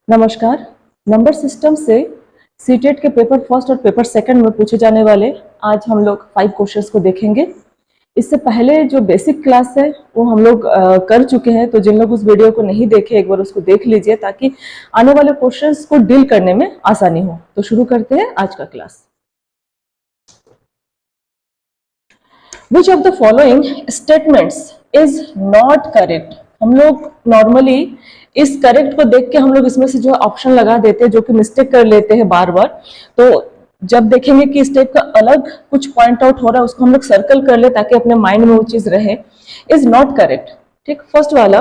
नमस्कार। Number system से CTET के पेपर फर्स्ट और पेपर सेकंड में पूछे जाने वाले आज हम लोग 5 क्वेश्चंस को देखेंगे। इससे पहले जो बेसिक क्लास है वो हम लोग कर चुके हैं, तो जिन लोग उस वीडियो को नहीं देखे एक बार उसको देख लीजिए ताकि आने वाले क्वेश्चंस को डील करने में आसानी हो। तो शुरू करते हैं आज का class. Which of the following statements is not correct? हम लोग नॉर्मली इस करेक्ट को देख के हम लोग इसमें से जो ऑप्शन लगा देते हैं, जो कि मिस्टेक कर लेते हैं बार बार। तो जब देखेंगे कि इस टाइप का अलग कुछ पॉइंट आउट हो रहा है उसको हम लोग सर्कल कर ले ताकि अपने माइंड में वो चीज रहे। Is not correct. ठीक, फर्स्ट वाला,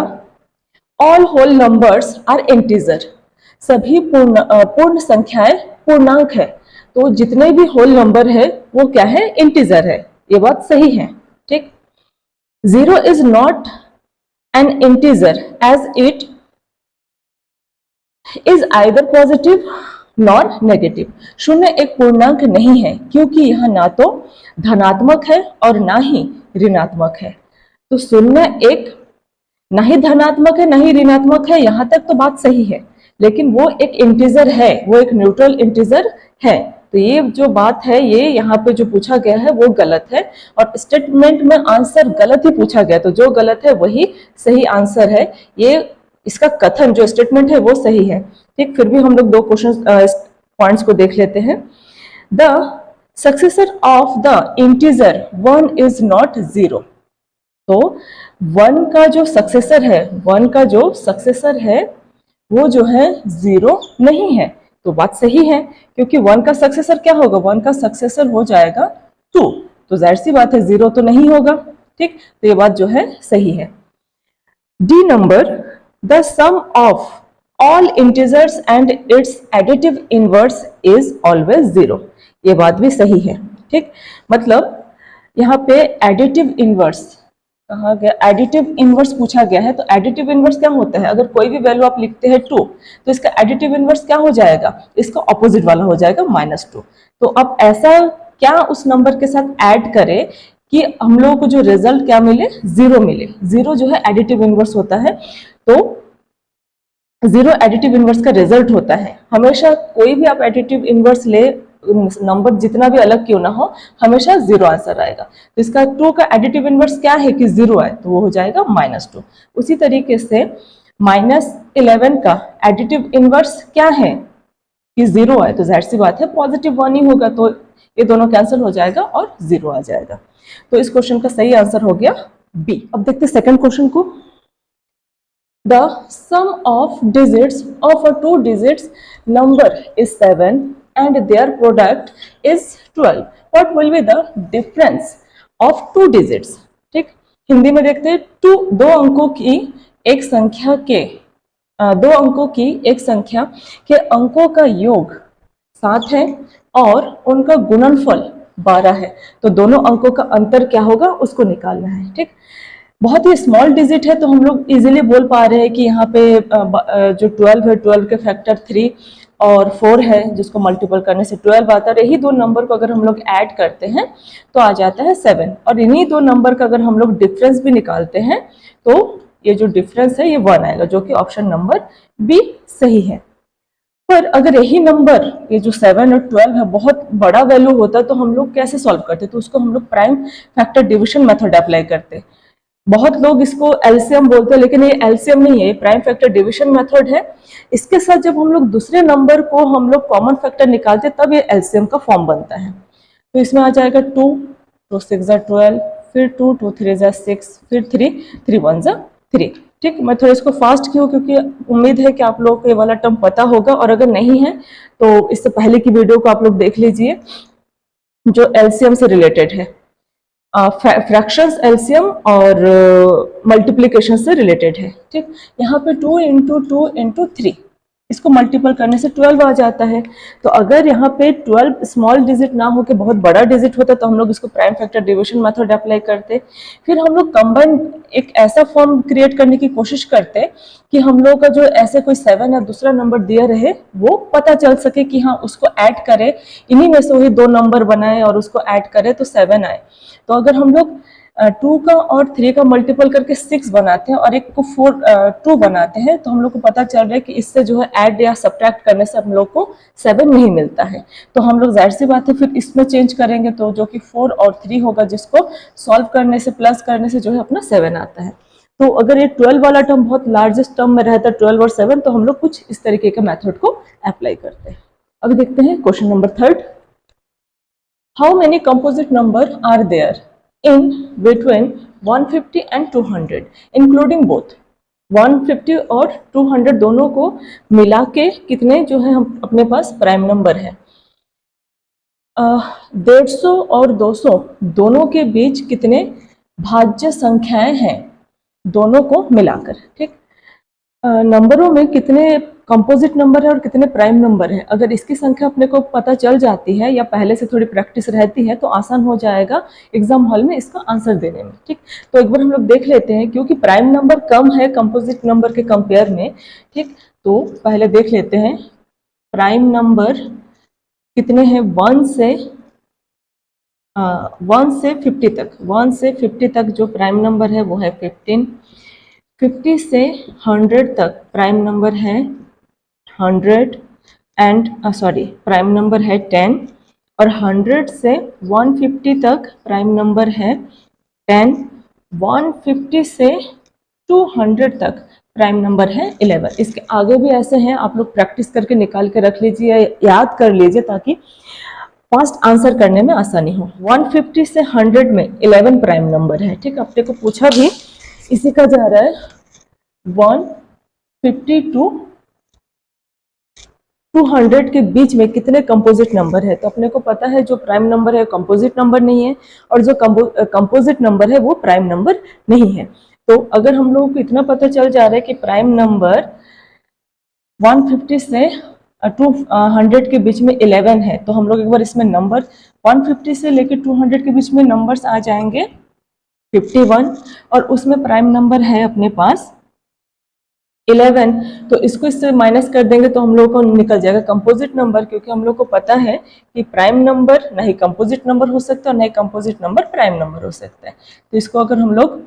all whole numbers are integer. सभी पूर्ण संख्याएं पूर्णांक है। तो जितने भी होल नंबर है वो क्या है? इंटीजर है। ये बात सही है। ठीक, 0 is not an integer as it is either positive nor negative. शून्य एक पूर्णांक नहीं है क्योंकि यह ना तो धनात्मक है और ना ही ऋणात्मक है। तो शून्य एक ना ही धनात्मक है ना ही ऋणात्मक है, यहां तक तो बात सही है, लेकिन वो एक इंटीजर है, वो एक न्यूट्रल इंटीजर है। तो ये जो बात है ये यहाँ पे जो पूछा गया है वो गलत है, और स्टेटमेंट में आंसर गलत ही पूछा गया, तो जो गलत है वही सही आंसर है। ये इसका कथन जो स्टेटमेंट है वो सही है। ठीक, फिर भी हम लोग दो क्वेश्चन पॉइंट्स को देख लेते हैं। The successor of the integer 1 is not 0। तो 1 का जो सक्सेसर है, 1 का जो सक्सेसर है वो जो है 0 नहीं है। तो बात सही है क्योंकि 1 का सक्सेसर क्या होगा? 1 का सक्सेसर हो जाएगा 2। तो जाहिर सी बात है 0 तो नहीं होगा। ठीक, तो ये बात जो है सही है। The number, the sum of all integers and its additive inverse is always 0। ये बात भी सही है। ठीक, मतलब यहाँ पे एडिटिव इनवर्स कहा गया, एडिटिव इनवर्स पूछा गया है। तो एडिटिव इनवर्स क्या होता है? अगर कोई भी वैल्यू आप लिखते हैं 2 तो इसका एडिटिव इनवर्स क्या हो जाएगा? इसका ऑपोजिट वाला हो जाएगा -2। तो अब ऐसा क्या उस नंबर के साथ ऐड करें कि हम लोगों को जो रिजल्ट क्या मिले? 0 मिले। 0 जो है एडिटिव इनवर्स होता है। तो 0 एडिटिव इनवर्स का रिजल्ट होता है। हमेशा कोई भी आप एडिटिव इनवर्स ले, नंबर जितना भी अलग क्यों ना हो, हमेशा 0 आंसर आएगा। तो इसका 2 का एडिटिव इनवर्स क्या है कि 0 आए, तो वो हो जाएगा -2। उसी तरीके से -11 का एडिटिव इनवर्स क्या है कि 0 आए, तो जाहिर सी बात है पॉजिटिव 1 ही होगा। तो ये दोनों कैंसिल हो जाएगा और 0 आ जाएगा। तो इस क्वेश्चन का सही आंसर हो गया बी। अब देखते सेकंड क्वेश्चन को। The sum of digits of a 2 digits number is 7 and their product is 12. What will be the difference of 2 digits? ठीक, हिंदी में देखते हैं। दो अंकों की एक संख्या के अंकों का योग 7 है और उनका गुणनफल 12 है। तो दोनों अंकों का अंतर क्या होगा उसको निकालना है। ठीक, बहुत ही स्मॉल डिजिट है तो हम लोग इजीली बोल पा रहे हैं कि यहाँ पे जो 12 है, 12 के फैक्टर 3 और 4 है, जिसको मल्टीपल करने से 12 आता है। यही दो नंबर को अगर हम लोग ऐड करते हैं तो आ जाता है 7, और इन्हीं दो नंबर का अगर हम लोग डिफरेंस भी निकालते हैं तो ये जो डिफरेंस है ये 1 आएगा, जो कि ऑप्शन नंबर बी सही है। पर अगर यही नंबर, ये जो 7 और 12 है, बहुत बड़ा वैल्यू होता तो हम लोग कैसे सॉल्व करते? तो उसको हम लोग prime factor division method apply करते। बहुत लोग इसको एलसीएम बोलते हैं, लेकिन ये एलसीएम नहीं है, ये प्राइम फैक्टर डिवीजन मेथड है। इसके साथ जब हम लोग दूसरे नंबर को हम लोग कॉमन फैक्टर निकालते तब ये एलसीएम का फॉर्म बनता है। तो इसमें आ जाएगा 2, 2 6 12, फिर 2, 2 3 6, फिर 3, 3 1 3। ठीक, मैं थोड़ा इसको फास्ट की हूँ क्योंकि उम्मीद है कि आप लोगों को ये वाला टर्म पता होगा, और अगर नहीं है तो इससे पहले की वीडियो को आप लोग देख लीजिए जो एलसीएम से रिलेटेड है। फ्रैक्शंस एलसीएम और मल्टीप्लिकेशन से रिलेटेड है। ठीक, यहाँ पे 2 × 2 × 3 इसको मल्टीपल करने से 12 आ जाता है। तो अगर यहाँ पे 12 स्मॉल डिजिट ना हो के बहुत बड़ा डिजिट होता तो हम लोग इसको prime factor division method apply करते। फिर हम लोग कंबाइन एक ऐसा फॉर्म क्रिएट करने की कोशिश करते कि हम लोग का जो ऐसे कोई 7 या दूसरा नंबर दिया रहे वो पता चल सके कि हाँ उसको ऐड करें, इन्हीं में से वही 2 नंबर बनाए और उसको ऐड करें तो 7 आए। तो अगर हम लोग 2 का और 3 का मल्टीपल करके 6 बनाते हैं और एक को 2 बनाते हैं, तो हम लोग को पता चल रहा है कि इससे जो है ऐड या सब्ट्रैक्ट करने से हम लोग को 7 नहीं मिलता है। तो हम लोग जाहिर सी बात है फिर इसमें चेंज करेंगे, तो जो कि 4 और 3 होगा, जिसको सॉल्व करने से प्लस करने से जो है अपना 7 आता है। तो अगर ये 12 वाला टर्म बहुत लार्जेस्ट टर्म में रहता है 12 और 7, तो हम लोग कुछ इस तरीके के मेथड को अप्लाई करते हैं। अभी देखते हैं question number 3। How many composite number are there in between 150 and 200 including both. 150 और 200 दोनों को मिला के कितने जो है हम अपने पास प्राइम नंबर है। 150 और 200 दोनों के बीच कितने भाज्य संख्याएं हैं दोनों को मिलाकर। ठीक, नंबरों में कितने कंपोजिट नंबर है और कितने प्राइम नंबर है, अगर इसकी संख्या अपने को पता चल जाती है या पहले से थोड़ी प्रैक्टिस रहती है तो आसान हो जाएगा एग्जाम हॉल में इसका आंसर देने में। ठीक, तो एक बार हम लोग देख लेते हैं, क्योंकि प्राइम नंबर कम है कंपोजिट नंबर के कंपेयर में। ठीक, तो पहले देख लेते हैं प्राइम नंबर कितने हैं। 1 से 50 तक, 1 से 50 तक जो प्राइम नंबर है वो है 15। 50 से 100 तक प्राइम नंबर है 100 एंड प्राइम नंबर है 10। और 100 से 150 तक प्राइम नंबर है 10। 150 से 200 तक प्राइम नंबर है 11। इसके आगे भी ऐसे हैं, आप लोग प्रैक्टिस करके निकाल के रख लीजिए, याद कर लीजिए ताकि फास्ट आंसर करने में आसानी हो। 150 से 100 में 11 प्राइम नंबर है। ठीक, अपने को पूछा भी इसी का जा रहा है 150 टू 200 के बीच में कितने कंपोजिट नंबर है, तो अपने को पता है जो प्राइम नंबर है कंपोजिट नंबर नहीं है और जो कंपोजिट नंबर है वो प्राइम नंबर नहीं है। तो अगर हम लोगों को इतना पता चल जा रहा है कि प्राइम नंबर 150 से 200 के बीच में 11 है, तो हम लोग एक बार इसमें नंबर 150 से लेकर 200 के बीच में नंबर्स आ जाएंगे 51 और उसमें प्राइम नंबर है अपने पास 11। तो इसको इससे माइनस कर देंगे तो हम लोग को निकल जाएगा कंपोजिट नंबर, क्योंकि हम लोग को पता है कि प्राइम नंबर नहीं कंपोजिट नंबर हो सकता और नहीं कंपोजिट नंबर प्राइम नंबर हो सकता है। तो इसको अगर हम लोग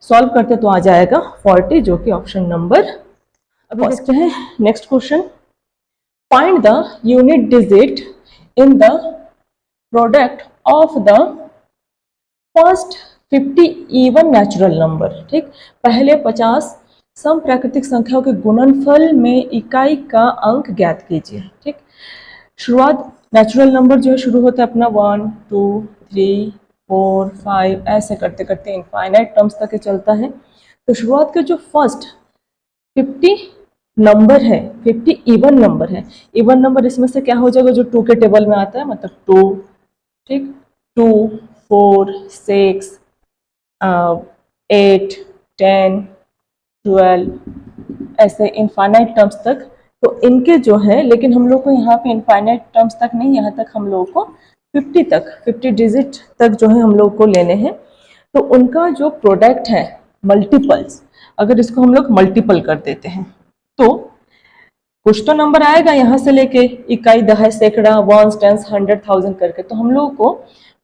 सॉल्व करते तो आ जाएगा 40, जो कि ऑप्शन नंबर। अब देखते हैं next question. Find the unit digit in the product of the first 50 even natural number. ठीक, पहले 50 सम प्राकृतिक संख्याओं के गुणनफल में इकाई का अंक ज्ञात कीजिए। ठीक, शुरुआत नेचुरल नंबर जो है शुरू होता है अपना 1 2 3 4 5 ऐसे करते करते इनफाइनाइट टर्म्स तक चलता है। तो शुरुआत के जो फर्स्ट 50 नंबर है 50 इवन नंबर है। इवन नंबर इसमें से क्या हो जाएगा, जो 2 के टेबल में आता है, मतलब 2। ठीक, 2 4 6 8 10 12 ऐसे इनफाइनाइट टर्म्स तक। तो इनके जो है, लेकिन हम लोग को यहाँ पे इनफाइनाइट टर्म्स तक नहीं, यहाँ तक हम लोग को 50 तक 50 डिजिट तक जो है हम लोग को लेने हैं। तो उनका जो प्रोडक्ट है मल्टीपल्स, अगर इसको हम लोग मल्टीपल कर देते हैं तो कुछ तो नंबर आएगा यहाँ से लेके इकाई, दहाई, सैकड़ा, वंस, टेंस, 100, 1000 करके। तो हम लोग को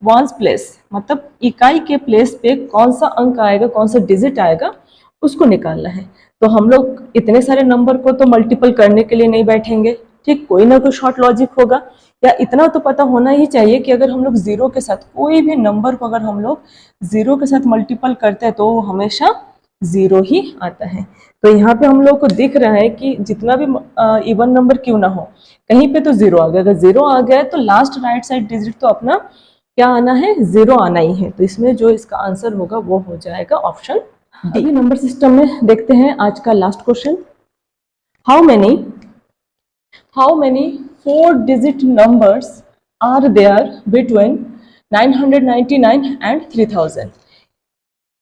वंस प्लेस मतलब इकाई के प्लेस पे कौन सा अंक आएगा, कौन सा डिजिट आएगा, उसको निकालना है। तो हम लोग इतने सारे नंबर को तो मल्टीपल करने के लिए नहीं बैठेंगे। ठीक, कोई ना कोई शॉर्ट लॉजिक होगा, या इतना तो पता होना ही चाहिए कि अगर हम लोग जीरो के साथ कोई भी नंबर को अगर हम लोग जीरो के साथ मल्टीपल करते हैं तो वो हमेशा जीरो ही आता है। तो यहाँ पे हम लोग को दिख रहा है कि जितना भी इवन नंबर क्यों ना हो, कहीं पे तो जीरो आ गया। अगर जीरो आ गया है तो लास्ट राइट साइड डिजिट तो अपना क्या आना है, जीरो आना ही है। तो इसमें जो इसका आंसर होगा वो हो जाएगा ऑप्शन डी। अभी नंबर सिस्टम में देखते हैं आज का last question. How many 4 digit numbers are there between 999 and 3000।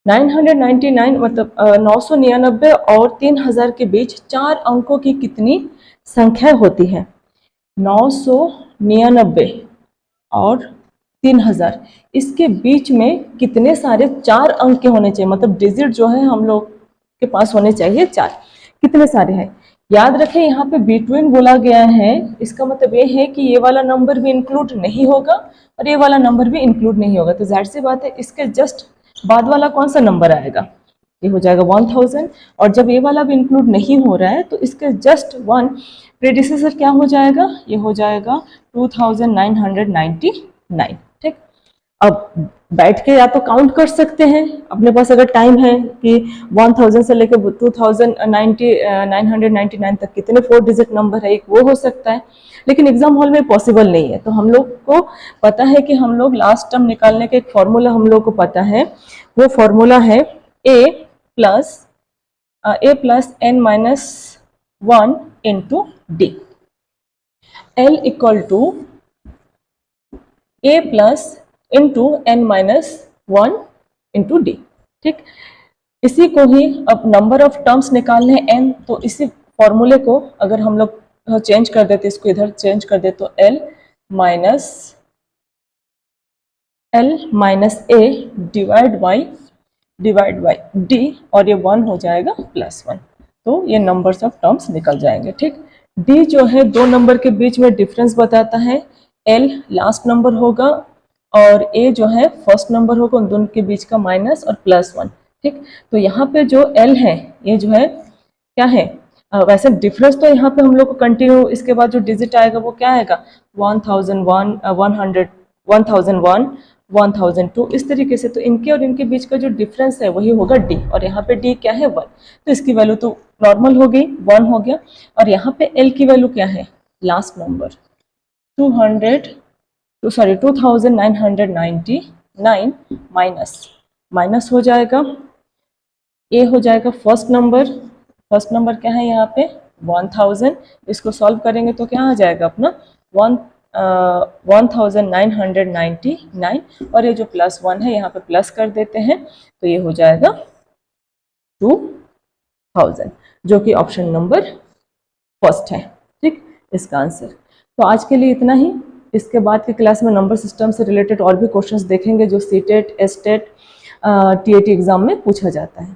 999 मतलब 999 और 3000 के बीच 4 अंकों की कितनी संख्या होती है। 999 और 3000 इसके बीच में कितने सारे 4 अंक के होने चाहिए, मतलब डिजिट जो है हम लोग के पास होने चाहिए 4। कितने सारे हैं याद रखें, यहाँ पे बिटवीन बोला गया है, इसका मतलब ये है कि ये वाला नंबर भी इंक्लूड नहीं होगा और ये वाला नंबर भी इंक्लूड नहीं होगा। तो जाहिर सी बात है इसके जस्ट बाद वाला कौन सा नंबर आएगा, ये हो जाएगा 1000, और जब ये वाला भी इंक्लूड नहीं हो रहा है तो इसके जस्ट वन प्रेडिसेसर क्या हो जाएगा, ये हो जाएगा 2999। ठीक, अब बैठ के या तो काउंट कर सकते हैं, अपने पास अगर टाइम है कि 1000 से लेकर 2999 तक कितने 4 डिजिट नंबर है, एक वो हो सकता है, लेकिन एग्जाम हॉल में पॉसिबल नहीं है। तो हम लोग को पता है कि हम लोग लास्ट टर्म निकालने का एक फॉर्मूला हम लोग को पता है, वो फॉर्मूला है a plus n minus 1 into D, l equal to a plus into n minus 1 into D. ठीक, इसी को ही अब नंबर ऑफ टर्म्स निकालने हैं n, तो इसी फॉर्मूले को अगर हम लोग चेंज कर देते, इसको इधर चेंज कर दे तो l minus a divide by d, और ये 1 हो जाएगा प्लस 1, तो ये नंबर्स ऑफ टर्म्स निकल जाएंगे। ठीक, d जो है दो नंबर के बीच में डिफरेंस बताता है, l लास्ट नंबर होगा और a जो है फर्स्ट नंबर होगा, उन दोनों के बीच का माइनस और प्लस 1। ठीक, तो यहाँ पे जो l है ये जो है क्या है, वैसे डिफरेंस तो यहाँ पे हम लोग को कंटिन्यू, इसके बाद जो डिजिट आएगा वो क्या आएगा 1001, 100, 1001, 1002, इस तरीके से। तो इनके और इनके बीच का जो डिफरेंस है वही होगा d, और यहाँ पे d क्या है 1, तो इसकी वैल्यू तो नॉर्मल हो गई, 1 हो गया। और यहाँ पे l की वैल्यू क्या है, लास्ट नंबर 2999 माइनस हो जाएगा, a हो जाएगा फर्स्ट नंबर क्या है यहाँ पे 1000, इसको सॉल्व करेंगे तो क्या आ जाएगा अपना 1999, और ये जो प्लस 1 है यहाँ पे प्लस कर देते हैं तो ये हो जाएगा 2000, जो कि ऑप्शन नंबर फर्स्ट है। ठीक, इसका आंसर। तो आज के लिए इतना ही, इसके बाद की क्लास में नंबर सिस्टम से रिलेटेड और भी क्वेश्चंस देखेंगे जो सीटेट, एसटेट, टीएटी एग्जाम में पूछा जाता है।